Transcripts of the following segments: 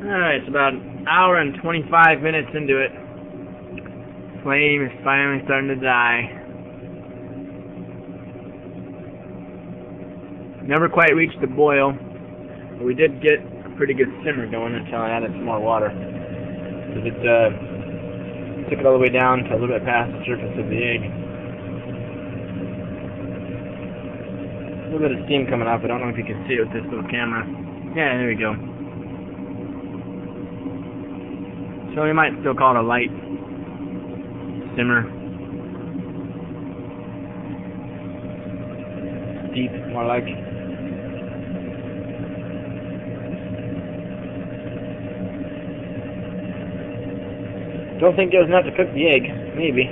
Alright, it's about an hour and 25 minutes into it. Flame is finally starting to die. Never quite reached the boil, but we did get a pretty good simmer going until I added some more water. Because it took it all the way down to a little bit past the surface of the egg. A little bit of steam coming off. I don't know if you can see it with this little camera. Yeah, there we go. So we might still call it a light simmer. Deep, more like. Don't think it was enough to cook the egg. Maybe.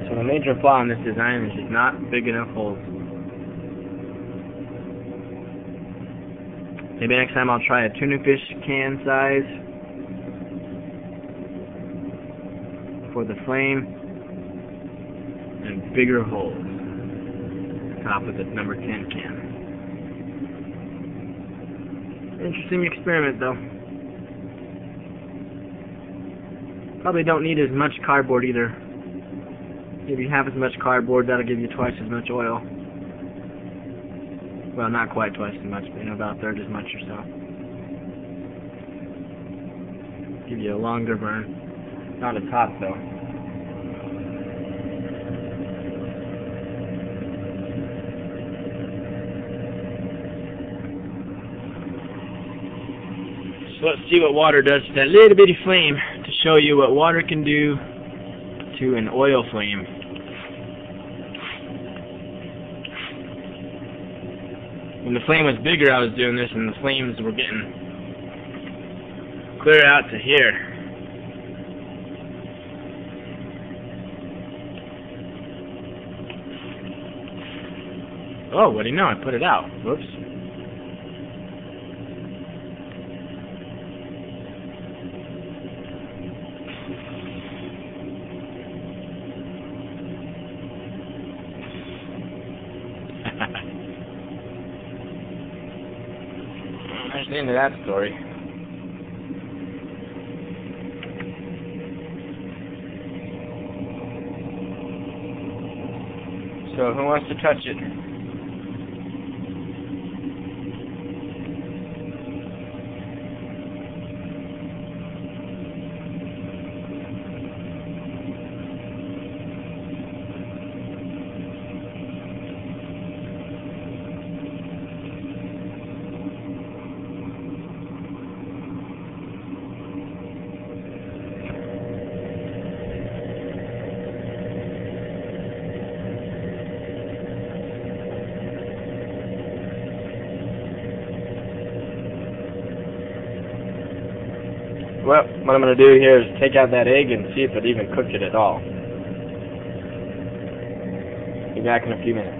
So the major flaw in this design is just not big enough holes. Maybe next time I'll try a tuna fish can size for the flame and bigger holes. Top of the number 10 can. Interesting experiment though. Probably don't need as much cardboard either. If you have as much cardboard, that'll give you twice as much oil. Well, not quite twice as much, but about a third as much or so. Give you a longer burn. Not as hot though. So let's see what water does to that little bitty flame to show you what water can do to an oil flame. When the flame was bigger, I was doing this, and the flames were getting clear out to here. Oh, what do you know? I put it out. Whoops. There's the end of that story. So who wants to touch it? Well, what I'm going to do here is take out that egg and see if it even cooked it at all. Be back in a few minutes.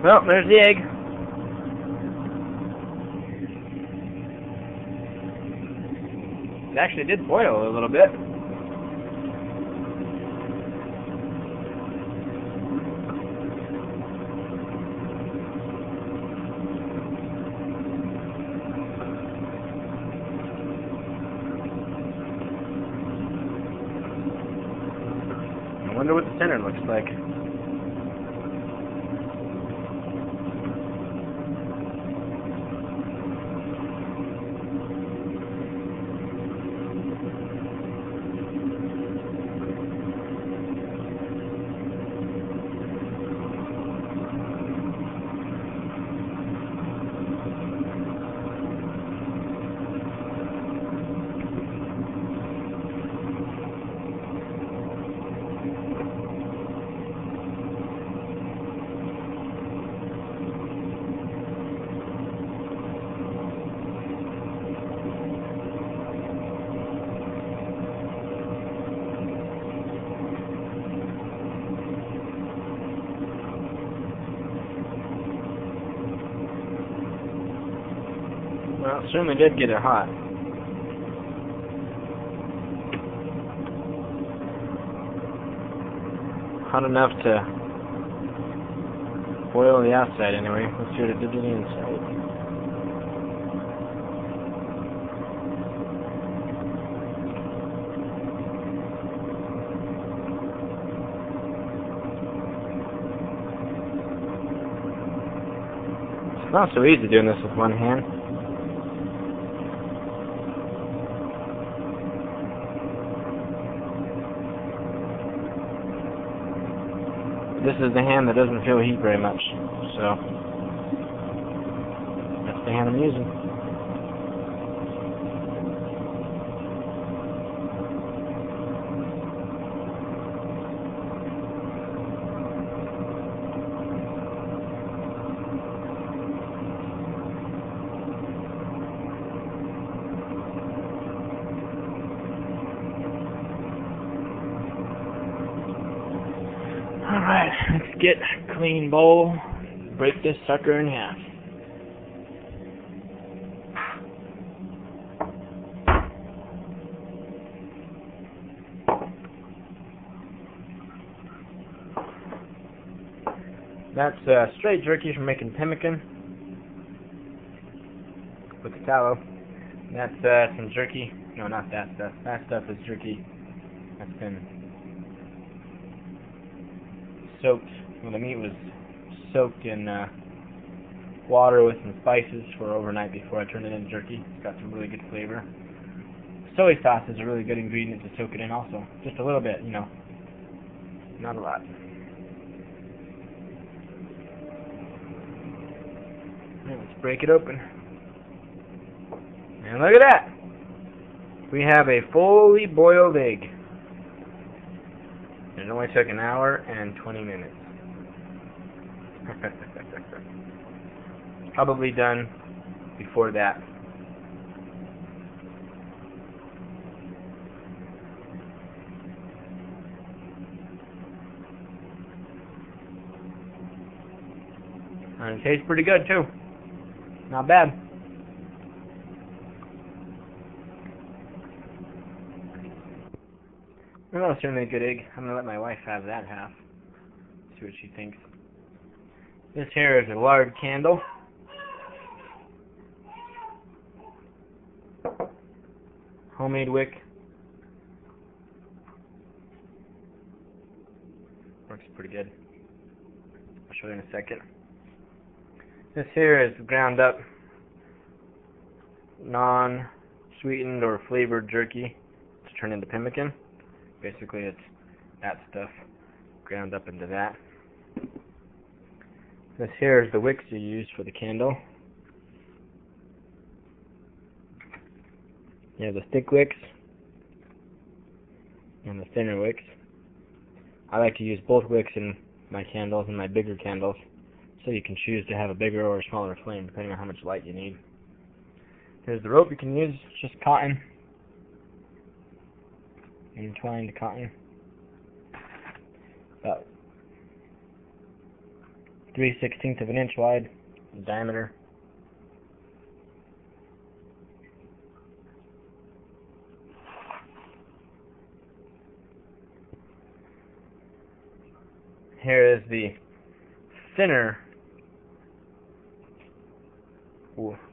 Well, there's the egg. It actually did boil a little bit. I wonder what the center looks like. Well, it certainly did get it hot. Hot enough to boil the outside anyway. Let's see what it did to the inside. It's not so easy doing this with one hand. This is the hand that doesn't feel heat very much, so that's the hand I'm using. Alright, let's get a clean bowl, break this sucker in half. That's straight jerky from making pemmican with the tallow. That's some jerky. No, not that stuff. That stuff is jerky that's been soaked. Well, the meat was soaked in water with some spices for overnight before I turned it into jerky. It's got some really good flavor. Soy sauce is a really good ingredient to soak it in also. Just a little bit, you know. Not a lot. Right, let's break it open. And look at that! We have a fully boiled egg. It only took an hour and 20 minutes. Probably done before that. And it tastes pretty good too. Not bad. Well, that's certainly a good egg. I'm gonna let my wife have that half. See what she thinks. This here is a lard candle. Homemade wick. Works pretty good. I'll show you in a second. This here is ground up, non-sweetened or flavored jerky to turn into pemmican. Basically, it's that stuff ground up into that. This here is the wicks you use for the candle. You have the thick wicks and the thinner wicks. I like to use both wicks in my candles and my bigger candles, so you can choose to have a bigger or a smaller flame depending on how much light you need. Here's the rope you can use, it's just cotton. Entwined cotton. About 3/16 of an inch wide in diameter. Here is the thinner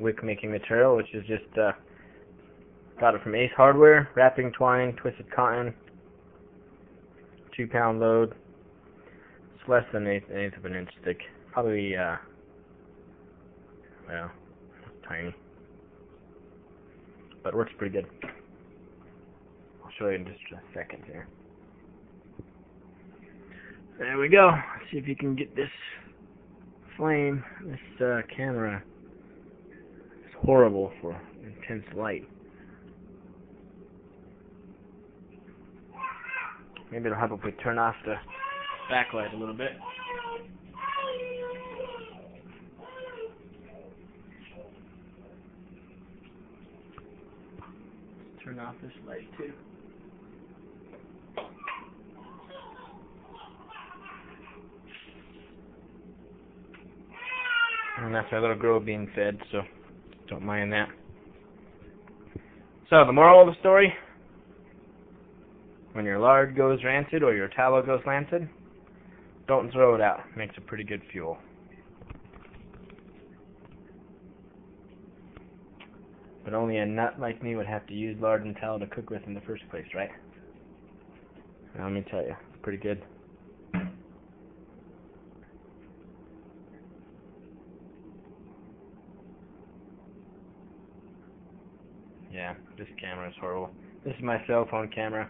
wick making material, which is just got it from Ace Hardware. Wrapping twine, twisted cotton, 2-pound load. It's less than an eighth of an inch thick. Probably well, tiny, but it works pretty good. I'll show you in just a second here. There we go. Let's see if you can get this flame. This camera is horrible for intense light. Maybe it'll help if we turn off the backlight a little bit. Let's turn off this light too. And that's our little girl being fed, so don't mind that. So, the moral of the story: when your lard goes rancid or your tallow goes rancid, don't throw it out. It makes a pretty good fuel. But only a nut like me would have to use lard and tallow to cook with in the first place, right? Now, let me tell you, it's pretty good. Yeah, this camera is horrible. This is my cell phone camera.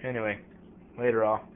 Anyway, later all.